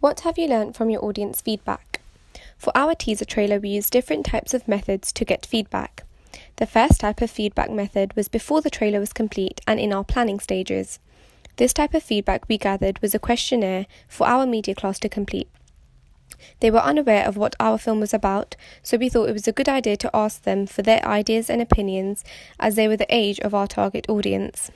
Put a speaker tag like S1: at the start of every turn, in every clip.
S1: What have you learnt from your audience feedback? For our teaser trailer, we used different types of methods to get feedback. The first type of feedback method was before the trailer was complete and in our planning stages. This type of feedback we gathered was a questionnaire for our media class to complete. They were unaware of what our film was about, so we thought it was a good idea to ask them for their ideas and opinions as they were the age of our target audience.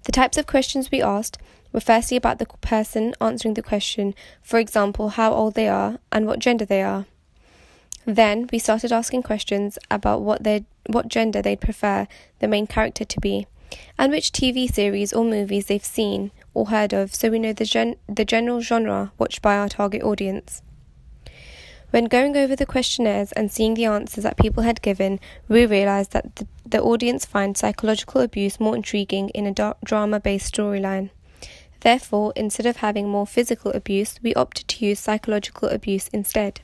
S1: The types of questions we asked were firstly about the person answering the question, for example, how old they are and what gender they are. Then we started asking questions about what gender they'd prefer the main character to be, and which TV series or movies they've seen or heard of, so we know the general genre watched by our target audience. When going over the questionnaires and seeing the answers that people had given, we realised that the audience finds psychological abuse more intriguing in a drama-based storyline. Therefore, instead of having more physical abuse, we opted to use psychological abuse instead.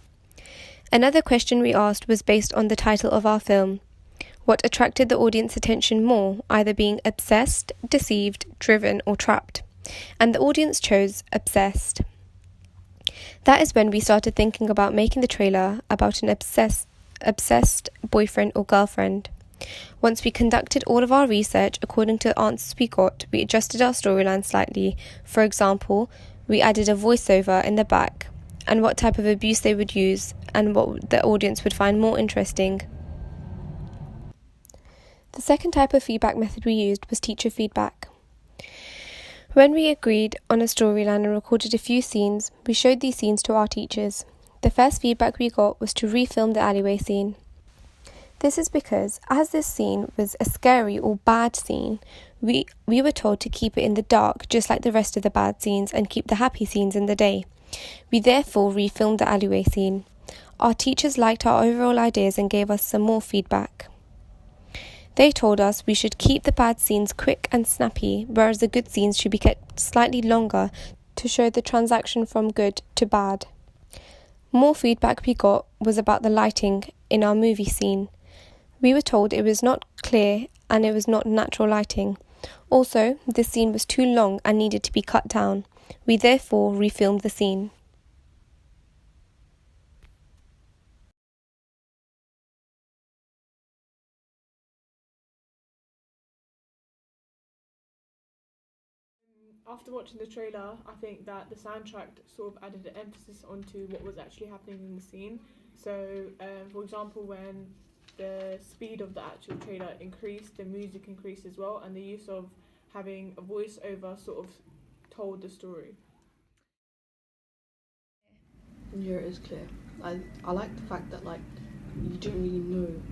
S1: Another question we asked was based on the title of our film. What attracted the audience attention more, either being obsessed, deceived, driven, or trapped? And the audience chose obsessed. That is when we started thinking about making the trailer about an obsessed boyfriend or girlfriend. Once we conducted all of our research according to the answers we got, we adjusted our storyline slightly. For example, we added a voiceover in the back, and what type of abuse they would use, and what the audience would find more interesting. The second type of feedback method we used was teacher feedback. When we agreed on a storyline and recorded a few scenes, we showed these scenes to our teachers. The first feedback we got was to refilm the alleyway scene. This is because, as this scene was a scary or bad scene, we were told to keep it in the dark, just like the rest of the bad scenes, and keep the happy scenes in the day. We therefore refilmed the alleyway scene. Our teachers liked our overall ideas and gave us some more feedback. They told us we should keep the bad scenes quick and snappy, whereas the good scenes should be kept slightly longer to show the transaction from good to bad. More feedback we got was about the lighting in our movie scene. We were told it was not clear and it was not natural lighting. Also, this scene was too long and needed to be cut down. We therefore refilmed the scene.
S2: After watching the trailer, I think that the soundtrack sort of added an emphasis onto what was actually happening in the scene. So, for example, when the speed of the actual trailer increased, the music increased as well, and the use of having a voiceover sort of told the story.
S3: Yeah, it is clear. I like the fact that you didn't really know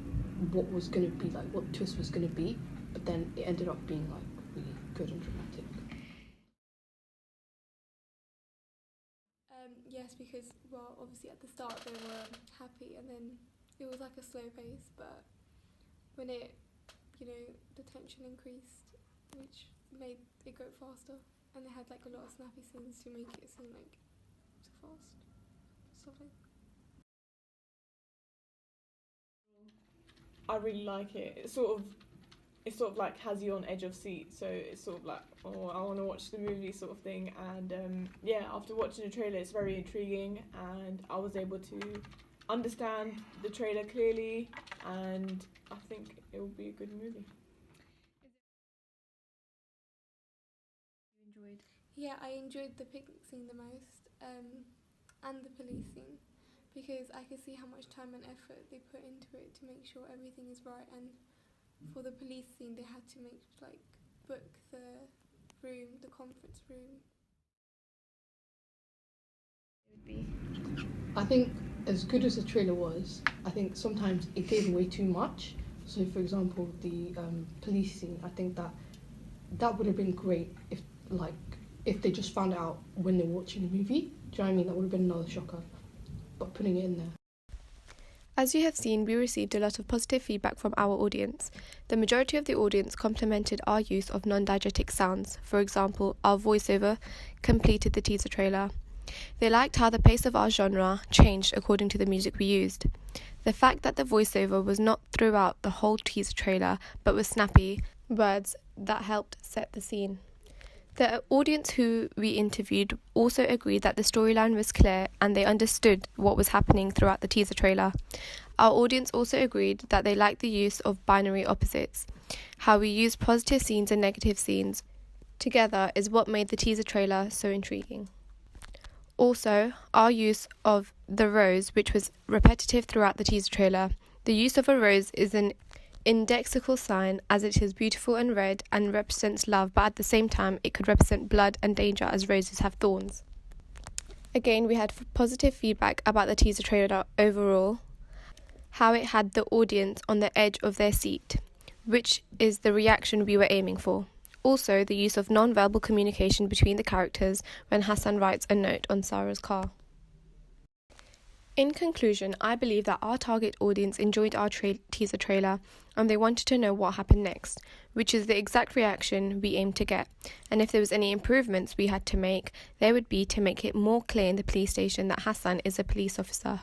S3: what was gonna be, what the twist was gonna be, but then it ended up being really good and dramatic.
S4: Yes, because, well, obviously at the start they were happy and then it was like a slow pace, but when the tension increased, which made it go faster, and they had a lot of snappy scenes to make it seem so fast. Stuff like
S2: I really like it. It sort of has you on edge of seat, so it's sort of oh, I want to watch the movie sort of thing. And after watching the trailer, it's very intriguing, and I was able to understand the trailer clearly, and I think it will be a good movie.
S4: Yeah, I enjoyed the picnic scene the most, and the police scene, because I could see how much time and effort they put into it to make sure everything is right. And for the police scene, they had to book the room, the conference room.
S3: I think as good as the trailer was, I think sometimes it gave away too much. So, for example, the police scene, I think that would have been great if they just found out when they were watching the movie. Do you know what I mean? That would have been another shocker. But putting it in there.
S1: As you have seen, we received a lot of positive feedback from our audience. The majority of the audience complimented our use of non-diegetic sounds. For example, our voiceover completed the teaser trailer. They liked how the pace of our genre changed according to the music we used. The fact that the voiceover was not throughout the whole teaser trailer, but was snappy words that helped set the scene. The audience who we interviewed also agreed that the storyline was clear and they understood what was happening throughout the teaser trailer. Our audience also agreed that they liked the use of binary opposites. How we used positive scenes and negative scenes together is what made the teaser trailer so intriguing. Also, our use of the rose, which was repetitive throughout the teaser trailer. The use of a rose is an indexical sign as it is beautiful and red and represents love, but at the same time it could represent blood and danger as roses have thorns. Again, we had positive feedback about the teaser trailer overall, how it had the audience on the edge of their seat, which is the reaction we were aiming for. Also, the use of non-verbal communication between the characters when Hassan writes a note on Sarah's car. In conclusion, I believe that our target audience enjoyed our teaser trailer and they wanted to know what happened next, which is the exact reaction we aimed to get. And if there was any improvements we had to make, they would be to make it more clear in the police station that Hassan is a police officer.